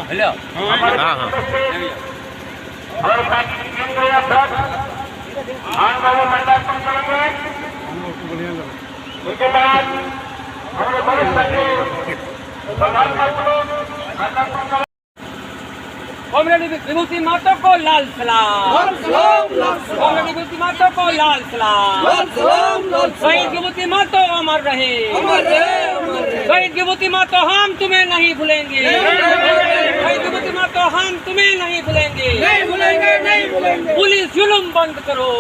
Hello हाँ हाँ उसके बाद हमारे बड़े कॉमरेड विभूति माता को लाल सलाम, कॉमरेड विभूति माता को लाल सलाम। शहीद विभूति माता अमर रहे, शहीद विभूति माता हम तुम्हें नहीं भूलेंगे, शहीद विभूति माता हम तुम्हें नहीं भूलेंगे। पुलिस जुल्म बंद करो।